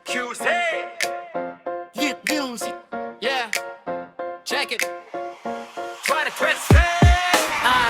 QC. Hit music. Yeah. Check it. Try to twist it.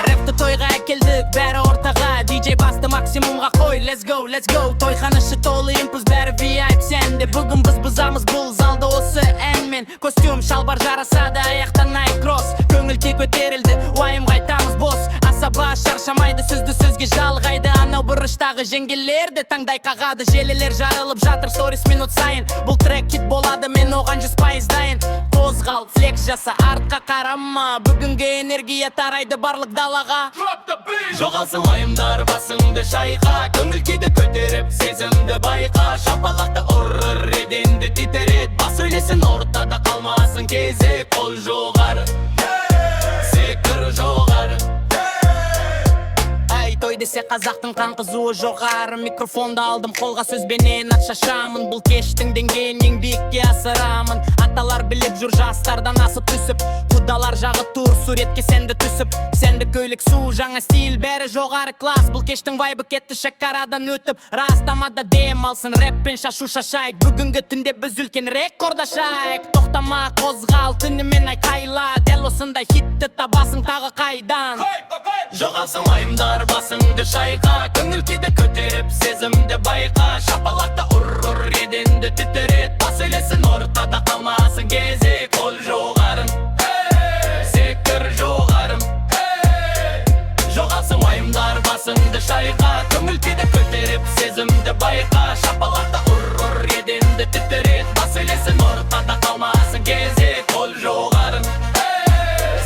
Рэпті тойға әкелдік, бәрі ортаға. DJ басты максимумға қой, let's go, let's go. Тойханышы толы импульс, бәрі VIP сәнде. Бүгін біз бұзамыз бұл залды осы әнмен. Костюм, шалбар жарасады, аяқтан Nike Cross. Көңіл тек көтерілді, уайым қайтамыз бос. Асаба шаршамайды, сөзді сөзге жалғайды. Анау бұрыштағы жеңгелерді таңдай қағады. Желілер жарылып жатыр, сторис минут сайын. Бұл трек хит болады, мен оған 100% дайын. Қозғал, флекс жаса, артқа қарама. Бүгінгі энергия тарайды барлық далаға. Жоғалсын уайымдар, басыңды шайқа. Көңіл күйді көтеріп, сезімді байқа. Шапалақты ұрыр, еденді титерет. Бас сөйлесін, ортада қалмасын кезек. Қол жоғары, секір жоғары. Той десе қазақтың қан қызуы жоғары. Микрофонды алдым қолға, сөзбенен ат шашамын. Бұл кештің деңгейін ең биікке асырамын. Аталар біліп жүр, жастардан асып түсіп. Құдалар жағы тур, суретке сенді түсіп. Сенді көйлек су, жаңа стиль, бәрі жоғары класс. Бұл кештің вайбы кетті шекарадан өтіп. Растамада дем алсын, рэппен шашу шашайық. Бүгінгі түнде біз үлкен рекордашайық. Тоқтама, қозғал, түнімен айқайла. Дәл осындай хитті табасың тағы қайдан. Жоғалсын уайымдар, басыңды шайқа. Көңіл күйді көтеріп, сезімді байқа. Шапалақта ұрыр, еденді тітерет. Бас сөйлесін, ортада қалмасын кезек. Қол жоғарым, секір жоғарым. Жоғалсын уайымдар, басыңды шайқа. Көңіл күйді көтеріп, сезімді байқа. Шапалақта ұрыр, еденді тітерет. Бас сөйлесін, ортада қалмасын кезек. Қол жоғарым,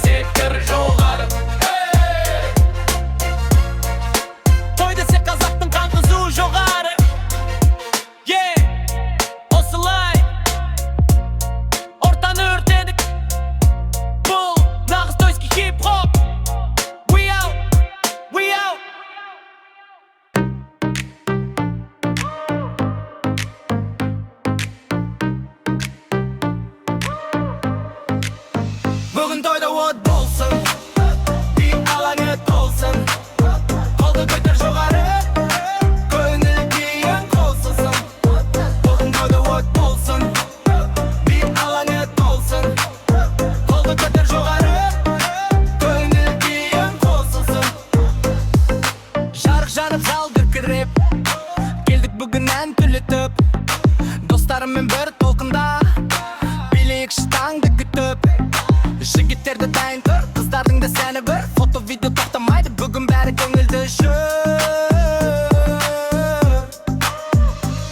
секір жоғарым. Жоғары, yeah, осылай ортаны өртедік. Бұл нағыз тойский хип-хоп. We out, we out. Бүгін тойда от болсын, би алаңы толсын. Қолды көтер жоғары, келдік бүгін ән күлітіп. Достарыммен бір толқында, билейік штаңды күтіп. Жігіттерді дайын тұр, қыздардың да сәні бір. Фото, видео тоқтамайды, бүгін бәрі көңілді жүр.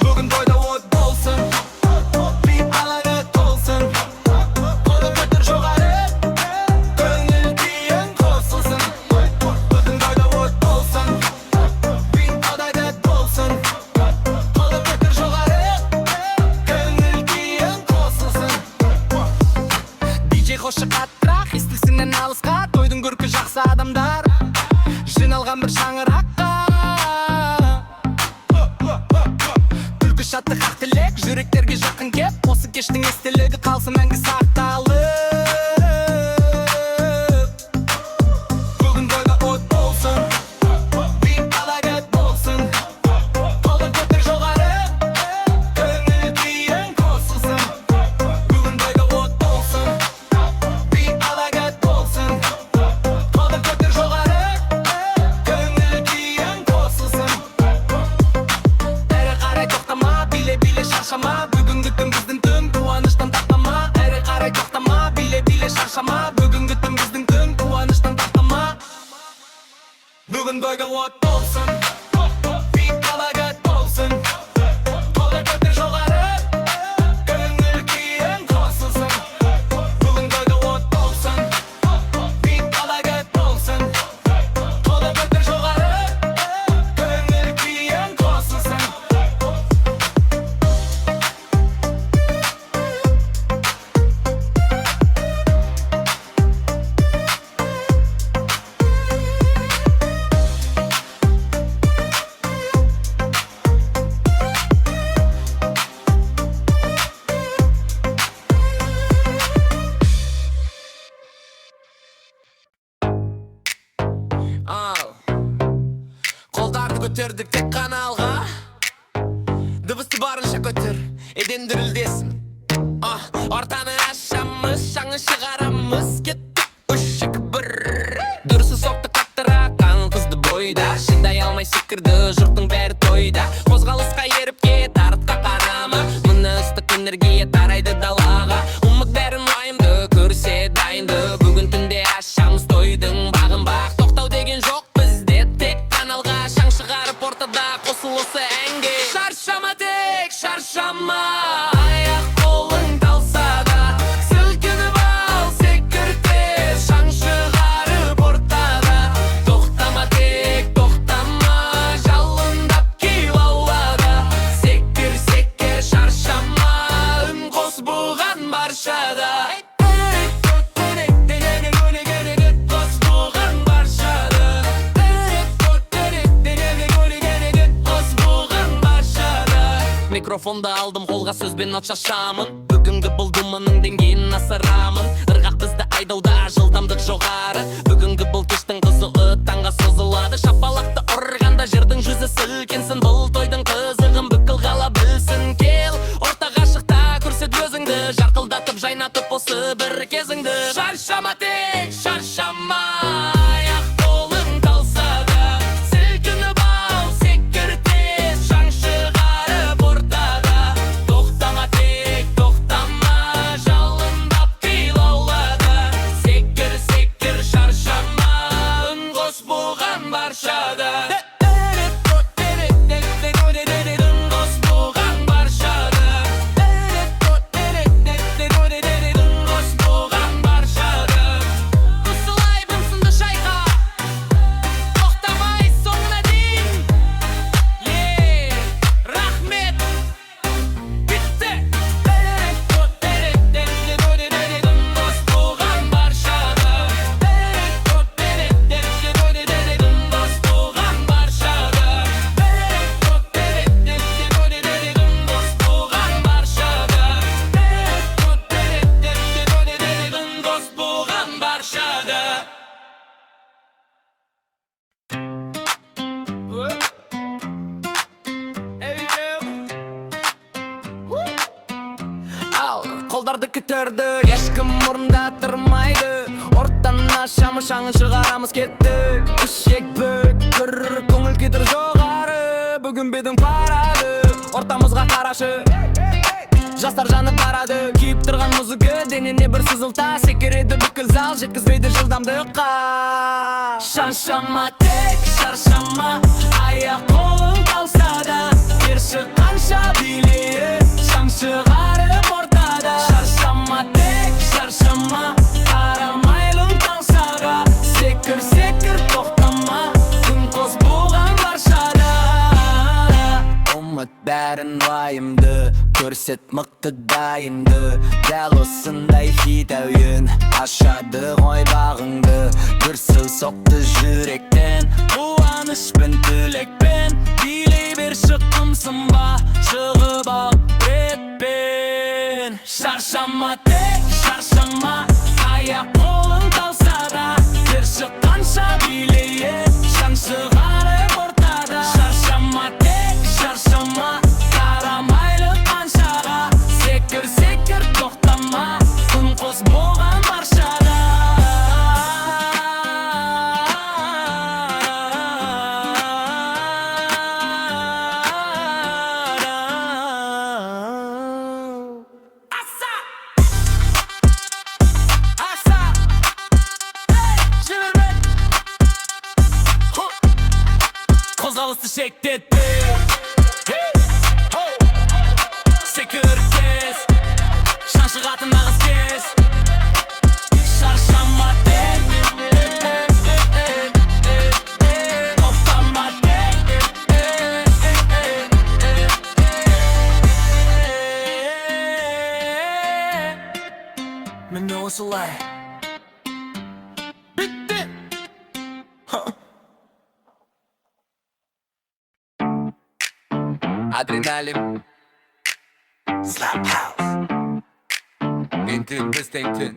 Бүгін тойда от болсын, би алаңы толсын. Қолды көтер жоғары, көңіл күйің қосылсын. Бүгін тойда от болсын, қошы қаттырақ, естілсінен алысқа. Тойдың көркі жақсы адамдар жиналған бір шаңыраққа. Күлкі шатты хақ тілек, жүректерге жақын кеп. Осы кештің естелігі қалсын мәңгі сақталып. Бүгін тойда от болсын, би алаңы толсын. Қолды көтер жоғары, көңіл күйің қосылсын. Бүгін тойда от болсын, бүгінгі түн біздің түн, қуаныштан тақтама. Әрі қарай тоқтама, биле-биле шаршама. Бүгінгі түн біздің түн, қуаныштан тақтама. Бүгін тойда от болсын, би алаңы толсын. Қолды көтер жоғары, көңіл күйің қосылсын. Бүгін тойда от болсын, би алаңы толсын. Қолды көтер жоғары, көңіл күйің қосылсын. Қолдарды көтердік тек қана алға. Dыбısты barınca kötür, eden dirildesin. Ortаны aşamız, şаңы шығарамыз. Kettik үшік бір. Дұрысы соқты қаттырақ, қан қызды бойда. Шыдай алмай секірді, жұрттың бәрі тойда. Қозғалысқа еріп кет, артқа қарама. Мұны ыстық энергия тарайды далаға. Ұмыт бәрін уайымды, көрсе дайынды. Бүгін түнде ашамыз тойдың бағын бақ. Тоқтау деген жоқ бізде, тек каналға шаң шығарып ортада қосылысы әнге. Шаршама тек, шаршама. Аяқ қолың талса да, сілкініп ал, секір тез. Шаң шығарып ортада. Тоқтама тек, тоқтама. Жалындап кел аулада. Секір, секір, шаршама. Үн қос бұған баршада. Микрофонды алдым қолға сөзбен от шашамын. Бүгінгі бұл думаның деңгейін асырамын. Ырғақ бізді айдауда жылдамдық жоғары. Бүгінгі бұл кештің қызуы таңға созылады. Шапалақты ұрғанда жердің жүзі сілкенсін. Бұл тойдың қызығын бүкіл қала білсін. Кел, ортаға шықта көрсет өзіңді. Жарқылдатып жайнатып осы бір кезіңді. Шаршама тек, шаршама. Аяқ қолың талса да, сілкініп ал, секір тез. Шаң шығарып ортада. Тоқтама тек, тоқтама. Жалындап кел аулада. Секір, секір, шаршама. Үн қос бұған баршада. Қолдарды көтерді, ешкім орында тұрмайды. Ортан ашамыз, шаңын шығарамыз, кеттік. Үшек бүк, күр, көңіл кетір жоғары. Бүгін бедің парады, ортамызға қарашы. Жастар жанып барады, күйіп тұрған музыка. Денене бір сызылта, секіреді бүкіл зал. Жеткізбейді жылдамдыққа. Шаршама тек, шаршама. Аяқ қолың талса да, керші қанша билейі. Шаң шығарып ортада. Шаршама тек, шаршама. Қарамайлың таңсаға. Секір, секір, тоқтама. Күн қос бұған баршада. Ұмыт бәрін уайымды, көрсет мықты дайынды. Дәл осындай хит әуен ашады ғой бағыңды. Дүрсіл соқты жүректен, қуанышпен тілекпен. Билей бер шыққымсың ба, шығып ал ретпен. Шаршама тек, шаршама. Аяқ қолың талса да, керші қанша билейе. Шаң шығарып ортада. Шаршама тек, шаршама. Қарамайлы қаншаға. Секір, секір, тоқтама. Күн қос болған баршада. Қозғалысты шектетті. Секір тез, шаң шығатын нағыз кез. Шаршама тек, тоқтама тек. Міне осылай бітті. Adrenalin Slap House Ентін біз тектін.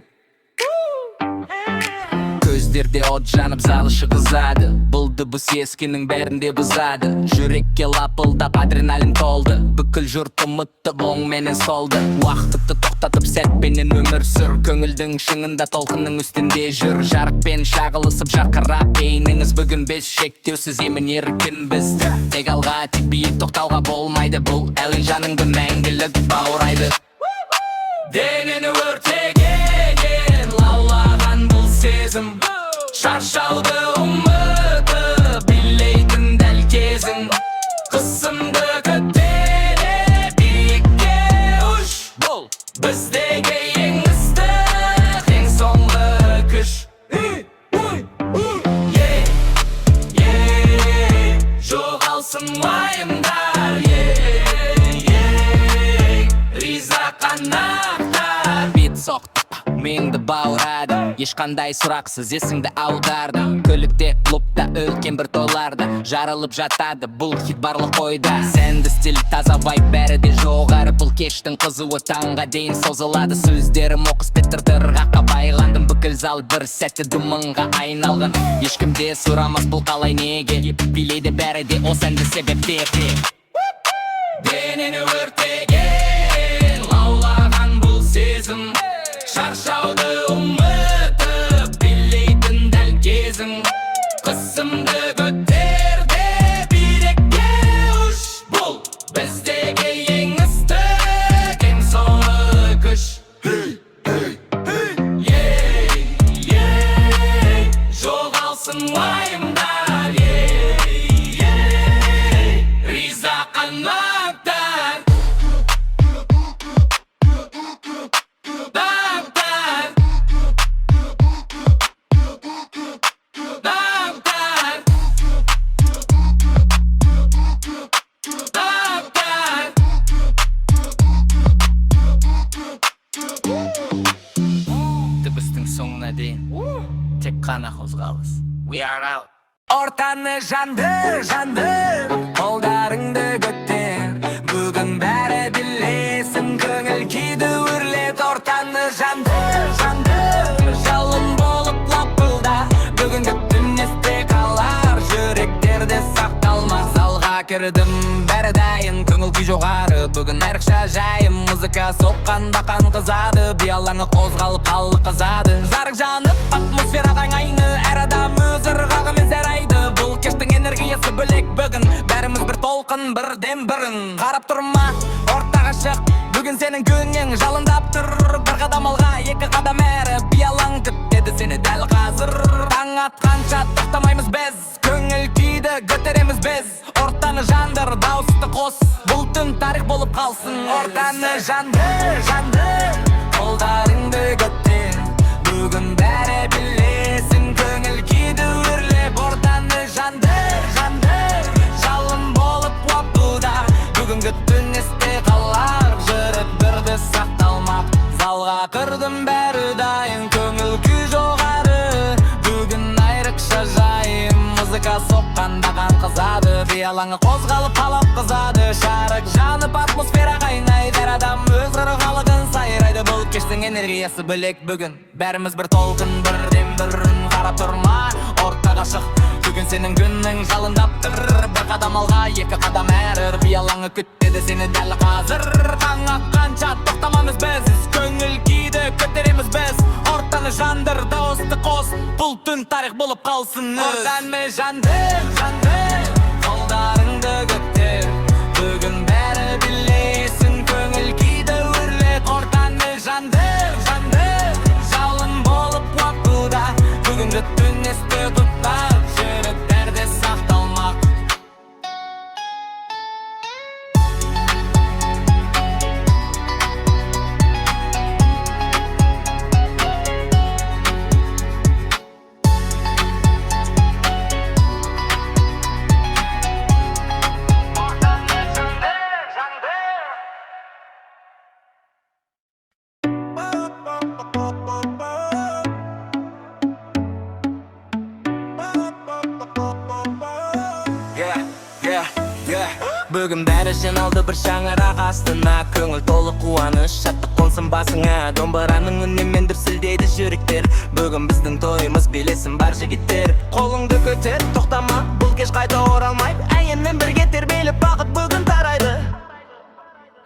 Көз көздерде от жанып залышы қызады. Бұл дыбыс ескінің бәрінде бұзады. Жүрекке лапылдап адреналин толды. Бүкіл жұрт ұмытты оң менен солды. Уақытты тоқтатып сәтпенен өмір сүр. Көңілдің шыңында толқынның үстінде жүр. Жарықпен шағылысып жарқырап бейніңіз. Бүгін біз шектеусіз емін еркін біз. Тек алға тек биік тоқтауға болмайды. Бұл әлі жаныңды мәңгілік баурайды. Денені өртеген лаулаған бұл сезім. Шаршауды ұмытып билейтін дәл кезің. Қысымды көтере биікке ұш. Бұл біздегі ең ыстық ең соңғы күш. Жоғалсын уайымдар, риза қанаттар. Бит соқты, меңді баурады. Ешқандай сұрақсыз есіңді аударды. Көлікте, клубта, үлкен бір тойларда жарылып жатады бұл хит барлық ойда. Сәнді стиль, таза вайб, бәрі де жоғары. Бұл кештің қызуы таңға дейін созылады. Сөздерім оқыс тырғаққа байландым. Бүкіл зал бір сәтте думанға айналған. Ешкімде сұрамас бұл қалай неге. Билейді бәрі де осы әнді себепте. Денені өртеген лаулаған бұл сезім. Шаршауды ұмытып билейтін дәл кезің. Қысымды көтерде биікке ұш. Бұл біздегі ең ыстық ең соңғы күш. Жоғалсын уайымдар, риза қанаттар. Дыбыстың соңына дейін тек қана қозғалыс. We are out. Ортаны жанды, қолдарыңды көтер. Бүгін бәрі білесің, көңіл күйді өрлет. Ортаны жанды, жалын болып лапылда. Бүгінгі түн есте қалар, жүректерде сақталмақ. Залға кірдім, бәрі дайын, көңіл күй жоғары. Бүгін айрықша жайым, музыка соққанда қан қызады. Биялаңы қозғалып қалы қызады. Жарық жанып, атмосфера қайнайды. Әр адам өз ырғағымен сарайды. Бұл кештің энергиясы бөлек бүгін. Бәріміз бір толқын, бір дем бірін. Қарап тұрма, ортаға шық. Бүгін сенің күнің жалындап тұр. Бір қадам алға, екі қадам әрі. Биялаң күтеді сені дәл қазір. Таң атқанша тоқтамаймыз біз. Көңіл күйді көтереміз біз. Ортаны жандыр, дауысты қос. Бұл түн тарих болып қалсын. Ортаны жанды, қолдарыңды көтер. Бүгін бәрі білесің, көңіл күйді өрлеп. Ортаны жанды, жалын болып лапылда. Бүгінгі түн есте қалар, жүрек бірді сақталмақ. Залға кірдім, бәрі дайын, көңіл күй жоғары. Бүгін айрықша жайым, музыка соққанда қан қызады. Биялаңы қозғалып қалап қызады. Шарық жанып, атмосфера қайнайды. Әр адам өз ырғалығын сайрайды. Бұл кештің энергиясы бөлек бүгін. Бәріміз бір толқын, бір дем бірін. Қарап тұрма, ортаға шық. Бүгін сенің күнің жалындап тұр. Бір қадам алға, екі қадам әрі. Биялаңы күтеді сені дәл қазір. Таң атқанша тоқтамамыз біз. Көңіл күйді көтереміз біз. Ортаны жандыр, дауысты қос. Бұл түн тарих болып қалсын. Ортаны жанды, қолдарыңды көтер. Бүгін бәрі білесің, көңіл күйді өрлет. Ортаны жанды, жалын болып лапылда. Бүгінгі түн есте тұтар, жүректерде сақталмақ. Бүгін бәрі жиналды бір шаңырақ астына, көңіл толы қуаныш, шаттық қонсын басыңа. Домбыраның үнінен дүрсілдейді жүректер. Бүгін біздің тойымыз, білесің бар жігіттер. Қолыңды көтер, тоқтама, бұл кеш қайта оралмайды. Әйенмен бірге тербеліп бақыт бүгін тарайды.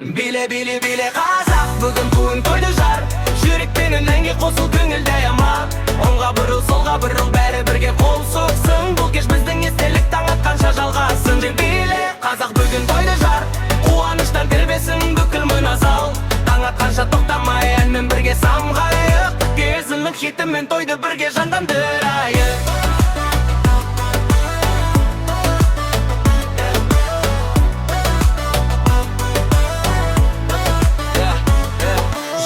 Биле, биле, биле қазақ, бүгін туын тойды жар. Жүрекпенен әнге қосыл, көңілді аяма. Оңға бұрыл, солға бұрыл, бәрі бірге қол соқсын. Бұл кеш біздің естелік таң атқанша жалғасын. Биле қазақ, бүгін тойды жар. Қуаныштан тербесін бүкіл мына зал. Таң атқанша тоқтамай, әнмен бірге самғайық. Кезінің хитімен тойды бірге жандандырайық.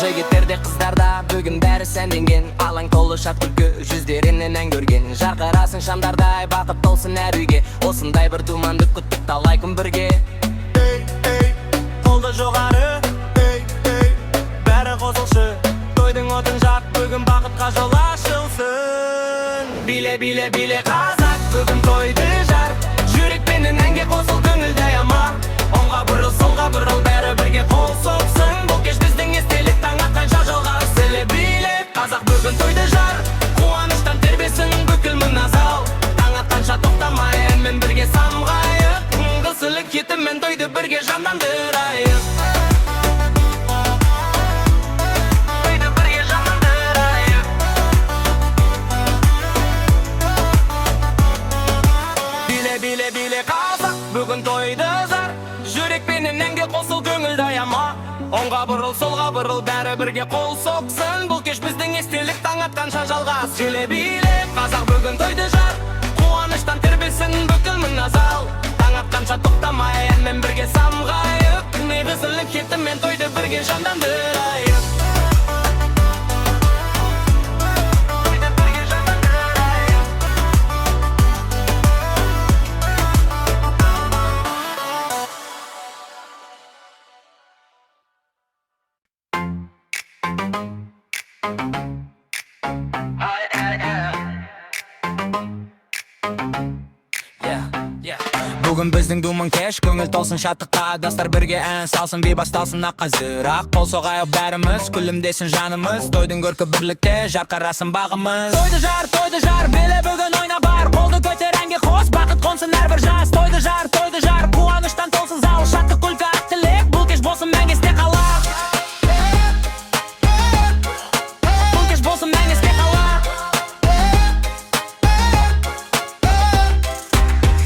Жігіттерде қыздарда бүгін бәрі сәнденген. Алаң толы шат күлкі, жүздерінен ән көрген. Жарқырасың шамдардай, бақыт толсын әр үйге. Осындай бір думанды күттік талай күн бірге. Ей, ей, қолды жоғары, ей, ей, бәрі қосылшы. Тойдың отын жақ, бүгін бақытқа жол ашылсын. Биле, биле, биле қазақ, бүгін тойды жар. Жүрекпенен әнге қосыл, көңілді аяма. Оңға бұрыл, солға бұрыл, бәрі бірге қол соқсын. Бұл кеш біздің естелік таң атқанша жалғасын. Биле қазақ, бүгін тойды жар. Қуаныштан тербесін бүкіл мына зал. Таң атқанша тоқтамай, әнмен бірге самғайық. Қысылық хитімен тойды бірге жандандырайық. Тойды бірге жандандырайық. Биле, биле, биле қазақ, бүгін тойды жар. Жүрекпенен әнге қосыл, көңілді аяма. Оңға бұрыл, солға бұрыл, бәрі бірге қол соқсын. Бұл кеш біздің естелік таң атқанша жалғас. Биле, биле қазақ, бүгін тойды жар. Қуаныштан тербесін бүкіл мына зал. Таң атқанша тоқтамай, әнмен бірге самғайық. Негізілік хитімен тойды бірге жандандырайық. Бүгін біздің думан кеш, көңіл толсын шаттыққа. Дастар бірге ән салсын, би басталсын ақ қазір-ақ. Қол соғайық бәріміз, күлімдесін жанымыз. Тойдың көркі бірлікте, жарқырасын бағымыз. Тойды жар, биле бүгін ойна бар. Қолды көтер әнге қос, бақыт қонсын әрбір жас. Тойды жар, қуаныштан толсын зал. Шаттық күлкі ақ тілек, бұл кеш болсын мәңгі есте қалар. Бұл кеш болсын мәңгі есте қалар.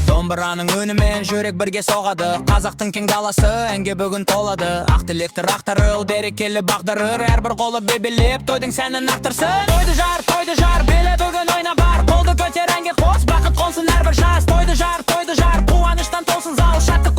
Домбыраның үнімен жүрек бірге соғады. Қазақтың кең даласы әнге бүгін толады. Ақ тілекті рақтарыл, берекелі бағдырыр. Әрбір қолы бебелеп, тойдың сәнін ақтырсын. Тойды жар, биле бүгін ойна бар. Қолды көтер әнге қос, бақыт қонсын әрбір жас. Тойды жар, қуаныштан толсын зал. Шаттық